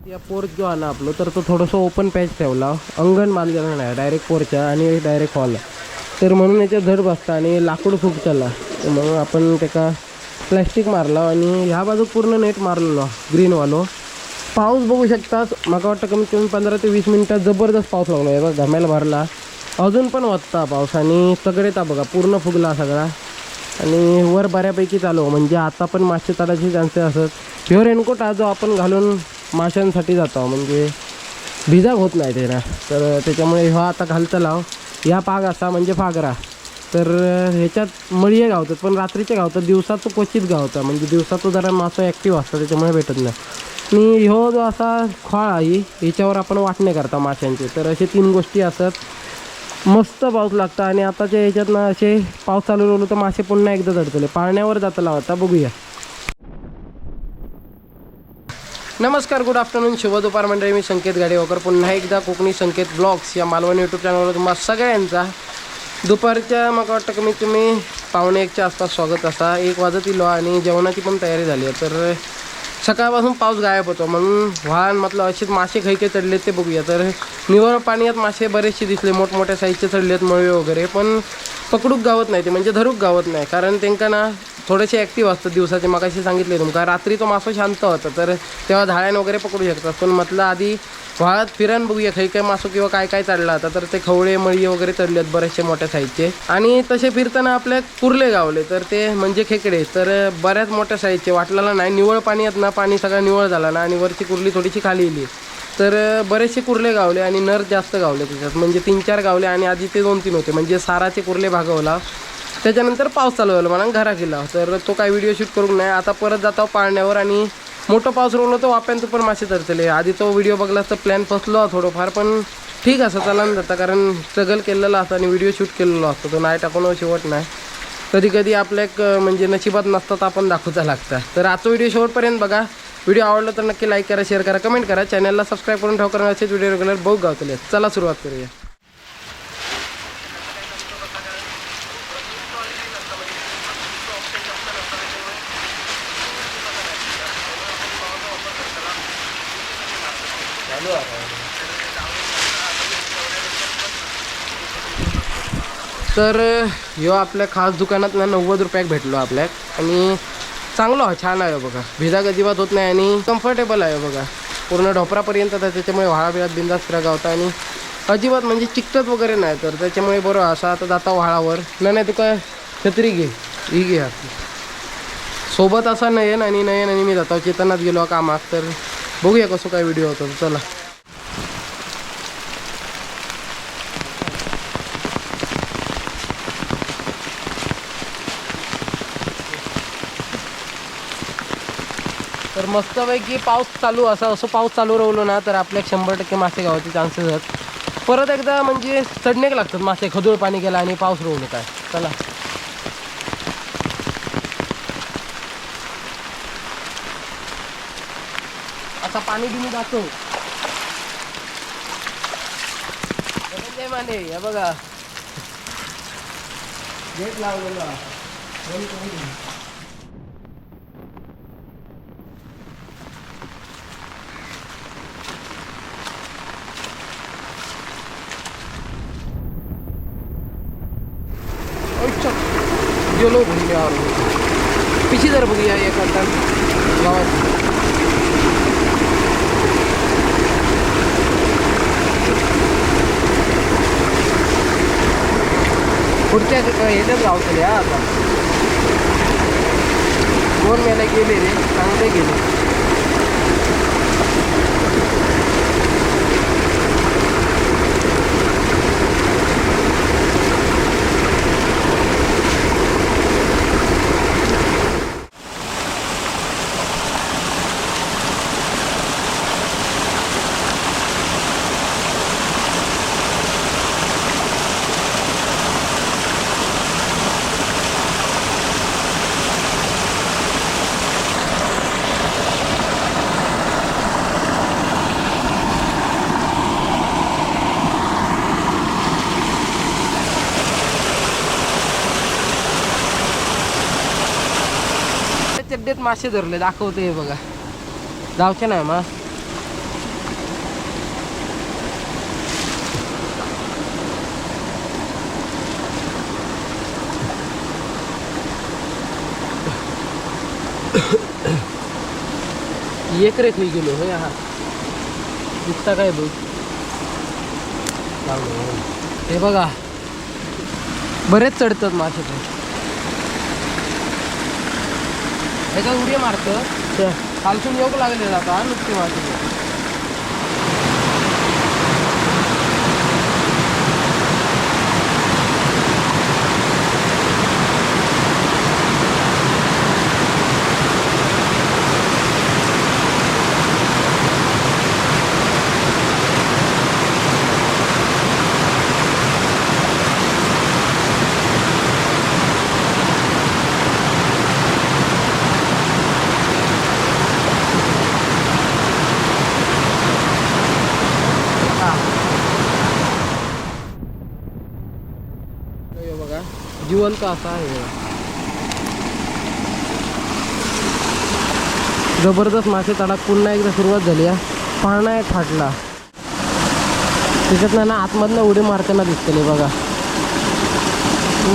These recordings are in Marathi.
या पोर्च जो आला आपलं तर तो थोडंसं ओपन पॅच ठेवला, अंगण बांधलेलं नाही डायरेक्ट पोरच्या आणि डायरेक्ट हॉल, तर म्हणून याच्यात झड बसता आणि लाकूड खूप चालला, तर मग आपण त्याका प्लॅस्टिक मारला आणि ह्या बाजू पूर्ण नेट मारलेलो ग्रीनवालो. पाऊस बघू शकतात, मला वाटतं कमीत कमी 15 ते 20 मिनटात जबरदस्त पाऊस लागला आहे बघा, घमेल भरला, अजून पण वाजता पाऊस आणि सगळे ता बघा पूर्ण फुगला सगळा आणि वर बऱ्यापैकी चालू, म्हणजे आता पण मासे तडायचे चान्सेस असत. प्युअर रेनकोट हा जो आपण घालून माशांसाठी जातो म्हणजे भिजाग होत नाही ते ना, तर त्याच्यामुळे हा आता घालता लाव. या पाग असा म्हणजे फागरा, तर ह्याच्यात मळीये गावतात पण रात्रीचे गावतात, दिवसाचं क्वचित गावतात, म्हणजे दिवसाचं जरा मासं ॲक्टिव्ह असतं त्याच्यामुळे भेटत नाही. आणि ह्यो जो असा खोळ आहे ह्याच्यावर आपण वाटणे करता माशांचे, तर असे 3 गोष्टी असतात. मस्त पाऊस लागता आणि आताच्या ह्याच्यात ना असे पाऊस चालू राहिलो तर मासे पुन्हा एकदा चढतले पाळण्यावर जातला होता. बघूया. नमस्कार, गुड आफ्टरनून, शुभ दुपार मंडळी. मी संकेत गाडीवकर पुन्हा एकदा कोकणी संकेत ब्लॉग्स या मालवणी यूट्यूब चॅनलवर तुम्हाला सगळ्यांचा दुपारच्या मला वाटतं कमीत कमी 1:45च्या आसपास स्वागत असा. 1 वाजत इलो आणि जेवणाची पण तयारी झाली आहे. तर सकाळपासून पाऊस गायब होतो म्हणून वाहन म्हटलं असेच मासे खैके चढलेत ते बघूया. तर निवळ पाण्यात मासे बरेचसे दिसले, मोठमोठ्या साईजचे चढलेत मळवे वगैरे, पण पकडूक गावत नाही ते, म्हणजे धरूक गावत नाही, कारण त्यांना ना थोडेसे ॲक्टिव्ह असतात दिवसाचे. मगाशी सांगितले तुमका रात्री तो मासो शांत होता, तर तेव्हा झाळ्यान वगैरे पकडू शकतात. पण म्हटलं आधी व्हाळात फिरान बघूया काही काय मासो किंवा काय काय चढला होता, तर ते खवळे मळी वगैरे चढलेत बरेचसे मोठ्या साईजचे. आणि तसे फिरताना आपल्या कुर्ले गावले, तर ते म्हणजे खेकडे, तर बऱ्याच मोठ्या साईजचे वाटलेला नाही. निवळ पाणी येत ना, पाणी सगळं निवळ झाला ना आणि वरची कुर्ली थोडीशी खाली येली, तर बरेचसे कुर्ले गावले आणि नर जास्त गावले त्याच्यात, म्हणजे 3-4 गावले आणि आधी ते 2-3 होते, म्हणजे साराचे कुर्ले भागवला. त्याच्यानंतर पाऊस चालू झाला म्हणून घरा गेला, तर तो काय व्हिडिओ शूट करून नाही. आता परत जातो पाळण्यावर आणि मोठं पाऊस रोवलं तर वाप्यान तू पण मासे तरतले. आधी तो व्हिडिओ बघला तर प्लॅन फसलो थोडंफार, पण ठीक असं चला न जाता, कारण स्ट्रगल केलेला असतं आणि व्हिडिओ शूट केलेला असतो, तो नाही टाकून शेवट नाही. कधी कधी आपल्या एक म्हणजे नशिबात नसतात आपण दाखवता लागतं. तर आजचा व्हिडिओ शेवटपर्यंत बघा. व्हिडिओ आवडला तर नक्की लाईक करा, शेअर करा, कमेंट करा, चॅनलला सबस्क्राईब करून ठेवा, कारण असेच व्हिडिओ रेग्युलर बघू गावतले. चला सुरुवात करूया. तर ह्यो आपल्या खास दुकानात ना 90 रुपयाक भेटलो आपल्याक आणि चांगलं आहे, छान आहे बघा, भिजाग अजिबात होत नाही आणि कम्फर्टेबल आहे बघा, पूर्ण ढोपरापर्यंत आहे, त्याच्यामुळे व्हाळाबिळात बिंदास फिरा होता आणि अजिबात म्हणजे चिकटत वगैरे नाही, तर त्याच्यामुळे बरं असा. आता जाता व्हाळावर नाही तुका छत्री घे, ही घे आपली सोबत, असा नयन आणि मी जातो चेतनात गेलो कामात. तर बघूया कसं काय व्हिडिओ होतो. चला. तर मस्तपैकी पाऊस चालू असं पाऊस चालू राहिलो ना, तर आपल्याला 100% मासे गावाचे चान्सेस आहेत. परत एकदा म्हणजे चढणे लागतात मासे, खदूळ पाणी गेला आणि पाऊस रोवलं काय. चला. आता पाणी घेऊन जातो माने, हे बघा गेट लावलेला. गेलो भुईल्यावर पिशी जर बघूया एखादा गावात. पुढच्या ह्याच्यात गावतले हा. आता 2 मेला गेले रे, चांगले गेले. चड्डेत मासे धरले दाखवते हे बघा, जावचे नाही मास. एक रे खाई गेलो होय हा दिसता काय बघ हे बघा बरेच चढतात मासे ते ह्याच्यात उडी मारतं खालसून योग लागले जातात नुसती मासे बघा जिवंत असा आहे जबरदस्त मासे तडाक पुन्हा एकदा सुरुवात झाली आहे पाळणा एक फाटला त्याच्यात ना आतमधनं उडी मारताना दिसतले बघा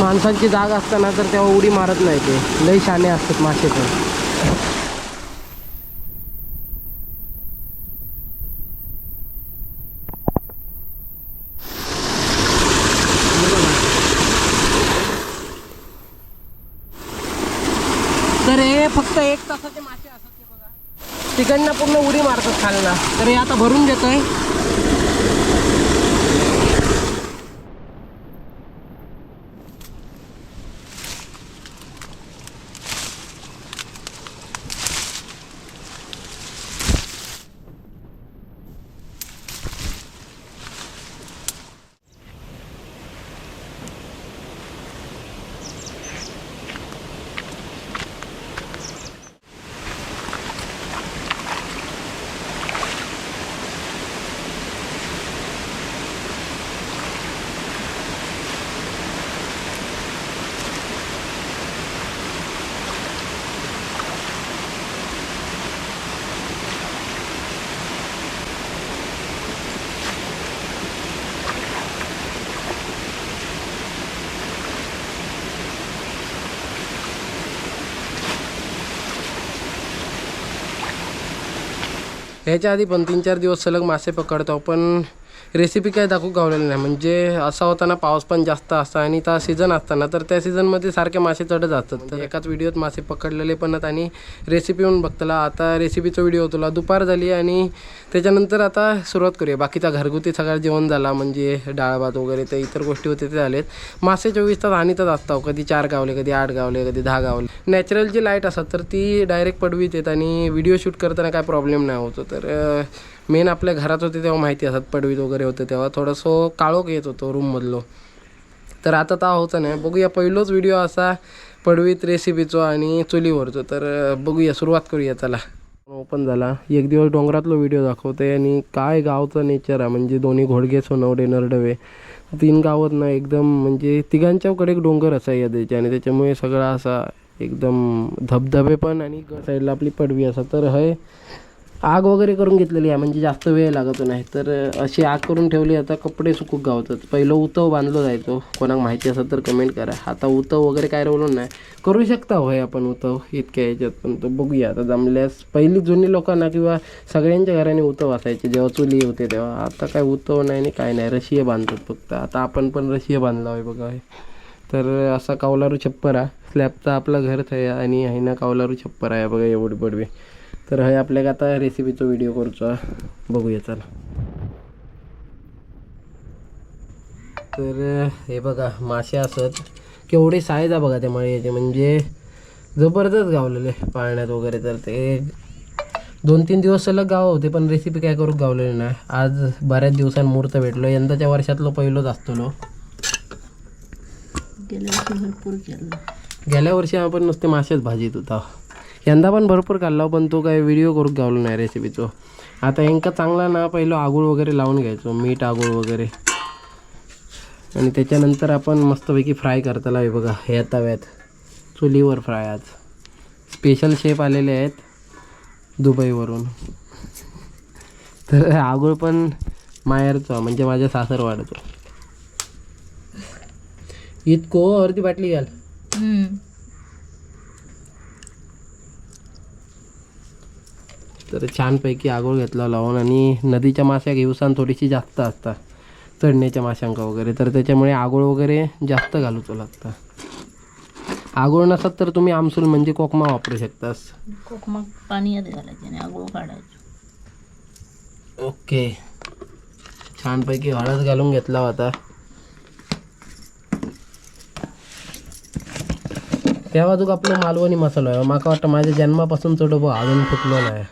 माणसांची जाग असताना तर तेव्हा उडी मारत नाही ते लई शाने असतात मासे पण तर हे फक्त 1 तासाचे मासे असतात ते बघा तिकडनं पूर्ण उडी मारतात खालना तर हे आता भरून घेतोय ह्याच्या आधी पण 3-4 दिवस सलग मासे पकडतो पण रेसिपी काय दाखवू गावलेली नाही म्हणजे असा होताना पाऊस पण जास्त असता आणि त्या सीझन असताना तर त्या सीझनमध्ये सारखे मासे चढत असतात तर एकाच व्हिडिओत मासे पकडलेले पण आहेत आणि रेसिपी येऊन बघतला आता रेसिपीचा व्हिडिओ तुला दुपार झाली आणि त्याच्यानंतर आता सुरुवात करूया बाकीचा घरगुती सगळं जेवण झाला म्हणजे डाळ भात वगैरे ते इतर गोष्टी होते ते झालेत मासे 24 तास आणतच असतात कधी 4 गावले कधी 8 गावले कधी 10 गावले नॅचरल जी लाईट असतात तर ती डायरेक्ट पडवीत येत आणि व्हिडिओ शूट करताना काय प्रॉब्लेम नाही होतो तर मेन आपल्या घरात होते तेव्हा माहिती असतात पडवीत वगैरे होते तेव्हा थोडंसं काळोख येत होतो रूममधलो तर आता ता होतं नाही बघूया पहिलोच व्हिडिओ असा पडवीत रेसिपीचो आणि चुलीवरचो तर बघूया सुरुवात करूया चला ओपन झाला एक दिवस डोंगरातलो व्हिडिओ दाखवते आणि काय गावचं नेचर आहे म्हणजे दोन्ही घोडगे सोनवडे नरडवे 3 गावात ना एकदम म्हणजे तिघांच्याकडे एक डोंगर असा या द्यायचे आणि त्याच्यामुळे सगळा असा एकदम धबधबे पण आणि साईडला आपली पडवी असा तर हे आग वगैरे करून घेतलेली आहे म्हणजे जास्त वेळ लागत नाही तर अशी आग करून ठेवली आता कपडे सुकूक गावतात पहिलं उतव बांधलो जायचो कोणाक माहिती असेल तर कमेंट करा आता उतव वगैरे काय रवलं नाही करू शकता होय आपण उतव इतक्या ह्याच्यात पण तो बघूया आता जमल्यास पहिली जुनी लोकांना किंवा सगळ्यांच्या घराने उतव असायचे जेव्हा चुली होते तेव्हा आता काय उतव नाही आणि काय नाही रशिये बांधतात फक्त आता आपण पण रशिये बांधला आहे बघा तर असा कौलारू छप्पर आहे स्लॅबचा आपलं घरच आहे आणि आहे ना कौलारू छप्पर आहे बघा एवढी पडवी तर हे आपल्याला आता रेसिपीचा व्हिडिओ करूचा बघूया चला तर हे बघा मासे असत केवढे साईज आहे बघा त्यामुळे याचे म्हणजे जबरदस्त गावलेले पाळण्यात वगैरे तर ते 2-3 दिवस सलग गाव होते पण रेसिपी काय करू गावलेली नाही आज बऱ्याच दिवसांनी मुहूर्त भेटलो यंदाच्या वर्षातलो पहिलोच असतो गेल्या वर्षी आपण नुसते मासेच भाजीत होता यंदा पण भरपूर खाल्ला पण तो काय व्हिडिओ करू गावलो नाही रेसिपीचो आता यांका चांगला ना पहिलं आगूळ वगैरे लावून घ्यायचो मीठ आगूळ वगैरे आणि त्याच्यानंतर आपण मस्तपैकी फ्राय करताला आहे बघा ह्या तव्यात चुलीवर फ्राय आज स्पेशल शेफ आलेले आहेत दुबईवरून तर आगूळ पण माहेरचा म्हणजे माझ्या सासरवाड्याचा इतको अर्धी बाटली घाल तर छानपैकी आगोळ घेतला लावून. आणि नदीच्या माश्या घेऊसान थोडीशी जास्त असतात चढण्याच्या माशांका वगैरे, तर त्याच्यामुळे आगोळ वगैरे जास्त घालूचं लागतं. आगोळ नसत तर तुम्ही आमसूल म्हणजे कोकमा वापरू शकतास. कोकमा पाणी यात घालायचं आणि आगोळ काढायचं. ओके, छानपैकी हळद घालून घेतला होता. त्या बाजूक आपलं मालवणी मसालो आहे. माका वाटतं माझ्या जन्मापासून चढ अजून फुटलो नाही.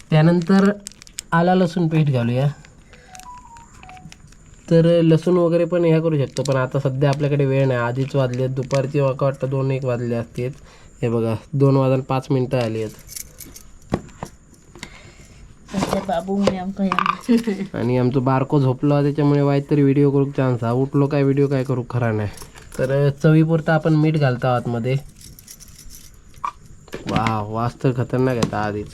त्यानंतर आला लसूण पेस्ट घालूया. तर लसूण वगैरे पण ह्या करू शकतो, पण आता सध्या आपल्याकडे वेळ नाही. आधीच वाजले आहेत दुपारची, माका वाटतं 2-1 वाजले असतील. हे बघा 2:05 आली आहेत. बाबू आणि आमचं बारको झोपलो त्याच्यामुळे वाईट तरी व्हिडिओ करूक चान्स हा. उठलो काय व्हिडिओ काय करू खरा नाही. तर चवीपुरता आपण मीठ घालतो आतमध्ये. वास तर खतरनाक आहे आधीच.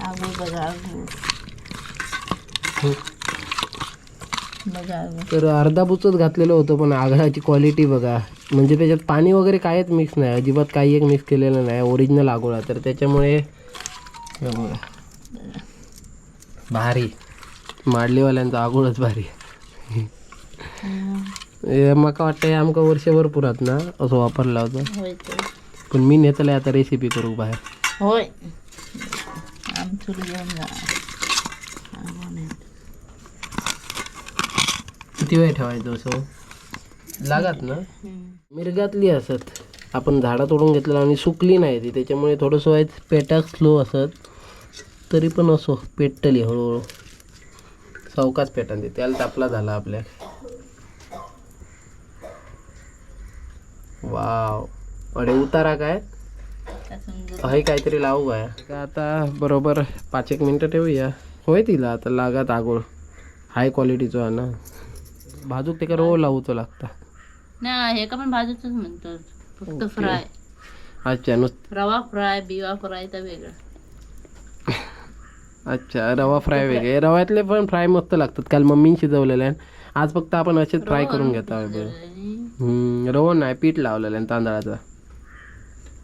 आगोळ बघा, आगोळ बघा. तर अर्धा बुचच घातलेलं होतं, पण आगळाची क्वालिटी बघा. म्हणजे त्याच्यात पाणी वगैरे काहीच मिक्स नाही, अजिबात काही एक मिक्स केलेलं नाही. ओरिजिनल आगोळा. तर त्याच्यामुळे भारी, माडलीवाल्यांचा आगोळच भारी. माका वाटतं हे आमका वर्षभर पुरात ना असं वापरला होता. पण मी नेतले आता रेसिपी करू बाहेर. होय, आमचूल घेऊन जा. किती वेळ ठेवायचं असं लागत ना. मिरगातली असत, आपण झाडं तोडून घेतलेलं आणि सुकली नाही ती, त्याच्यामुळे थोडंसं व्हायचं पेटाक स्लो असत. तरी पण असो पेटली हळूहळू, चौकाच पेटांते. त्याला तापला झाला आपल्या. वाव, अरे उतारा काय हे काहीतरी लावू काय का. आता बरोबर 5-1 मिनटं ठेवूया. होय तिला आता लागत आगोळ हाय क्वालिटीचो आहे ना. भाजूक ते का रो लावूचं लागता ना. हे का पण भाजूच म्हणतात, फक्त फ्राय. अच्छा, रवा फ्राय, बिवा फ्राय तर वेगळं. अच्छा, रवा फ्राय वेगळे. रव्यातले पण फ्राय मस्त लागतात. काल मम्मीने शिजवलेले आहे. आज फक्त आपण असेच फ्राय करून घेतो. रवा नाही, पीठ लावलेलं आहे तांदळाचा.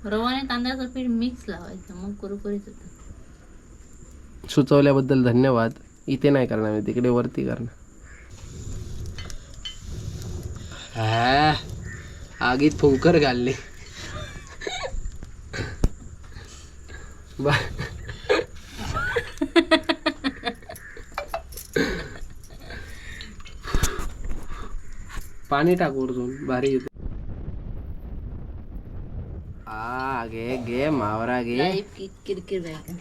रवाने तांदळाचं पीठ मिक्स लावायचं, मग कुरकुरीत होतं. सुचवल्याबद्दल धन्यवाद. इथे नाही करणार मी, तिकडे वरती करणार. आगीत फुंकर घालली. पाणी टाक वरतून, भारी येतो. घे घे मावरा घे. किरकिर बायका.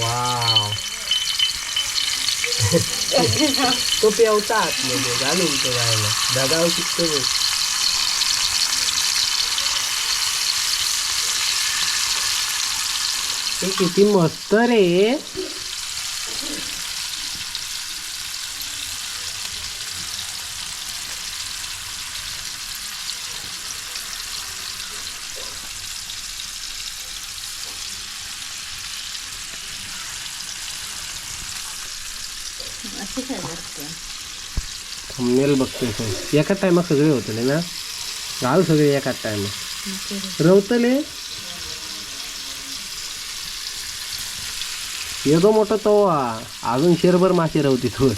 वाव, तो पेवता आतमध्ये घालून तो गायला ढगाव शिकतो बघ. ते किती मस्त रे. थंबनेल बघतोय सर. एकाच टायमात सगळे होतले ना, घाल सगळे एकाच टायमात रवतले. येतो मोठा तो अजून शेरभर मासे रवती थोड.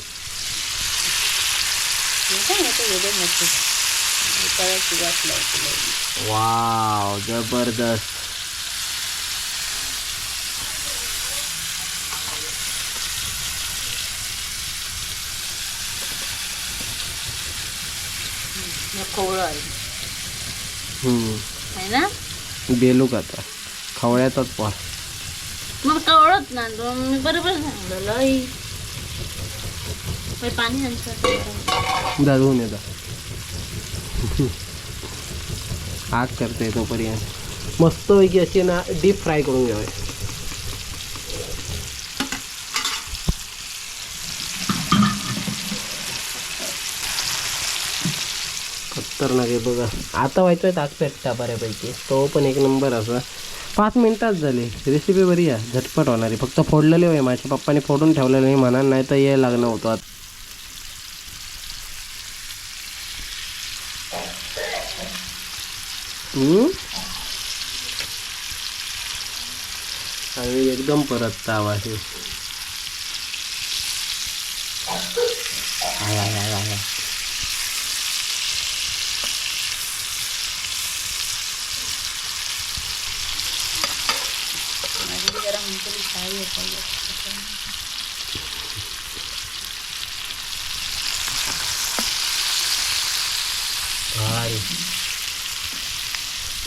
वाव, जबरदस्त. ना बेलूक आता खवळ्याचाच पा. मग कवळत ना, मी बरोबर सांगलं. पाणी जाऊन येता आग करते तोपर्यंत. मस्तपैकी अशी ना डीप फ्राय करून घ्यावे. खतरनाक आहे बघा. आता व्हायचोय ताक पेटता बऱ्यापैकी, तो पण एक नंबर असा. 5 मिनिटात झाली. रेसिपी बरी आहे, झटपट होणारी. फक्त फोडलेले होय माझ्या पप्पाने फोडून ठेवलेलं नाही म्हणा, नाही तर यायला लागणं होतं. आणि एकदम परत ताव आहे.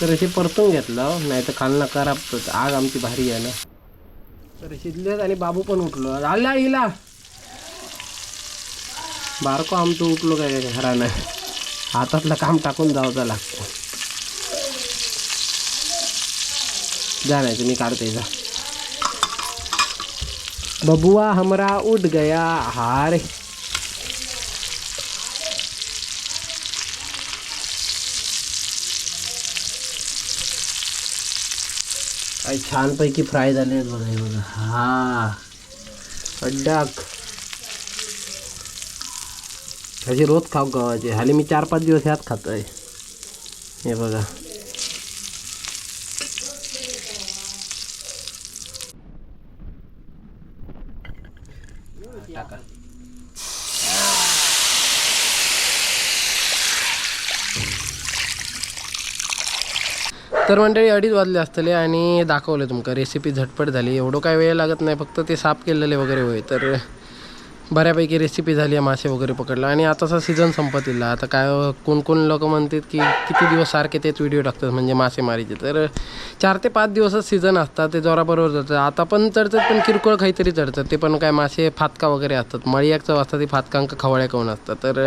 तर असे परतून घेतलं, नाही तर खालना खराब. आग आमची भारी आहे ना. तर शिजलेत आणि बाबू पण उठलो. आला हिला बारको आमचं उठलो काय घरानं. हातातलं काम टाकून जावं लागतं. जा नाही तुम्ही काढते जा. बबुआ हमरा उठ गया. हारे काय छानपैकी फ्राय झाले आहेत बघा. हे बघा, हा अड्डाक ह्याची रोज खाऊ गव्हाचे. हाली मी 4-5 दिवस ह्यात खातोय. हे बघा टाका. तर मंडळी 2:30 वाजले असतले आणि दाखवले तुमका रेसिपी झटपट झाली. एवढं काय वेळ लागत नाही, फक्त ते साफ केलेले वगैरे होय. तर बऱ्यापैकी रेसिपी झाली आहे. मासे वगैरे पकडला आणि आताचा सीझन संपत इला. आता काय कोण लोक म्हणतात की किती दिवस सारखे तेच व्हिडिओ टाकतात म्हणजे मासेमारीचे. तर 4 ते 5 दिवसच सीझन असतात, ते जोराबरोबर जातं. आता पण चढतात पण किरकोळ काहीतरी चढतात. ते पण काय मासे फातका वगैरे असतात, मळीयाचं असतात, ती फातकांक खवळ्या कोण असतात. तर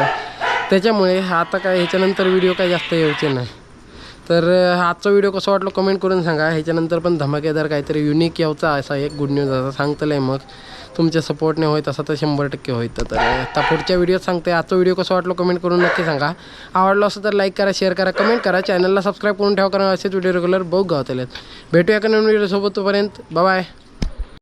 त्याच्यामुळे आता काय ह्याच्यानंतर व्हिडिओ काय जास्त यायचे नाही. तर आजचा व्हिडिओ कसा वाटलो कमेंट करून सांगा. ह्याच्यानंतर पण धमाकेदार काहीतरी युनिक यावचा असा एक गुड न्यूज असा सांगतलं. मग तुमच्या सपोर्टने होईत असा तर 100% होईत. तर आता पुढच्या व्हिडिओत सांगते. आजचा व्हिडिओ कसा वाटलो कमेंट करून नक्की सांगा. आवडलं असं तर लाईक करा, शेअर करा, कमेंट करा. चॅनलला सबस्क्राईब करून ठेवा, कारण असेच व्हिडिओ रेग्युलर बघू गावतलेत. भेटूया का नवीन व्हिडिओसोबत. तोपर्यंत बाय.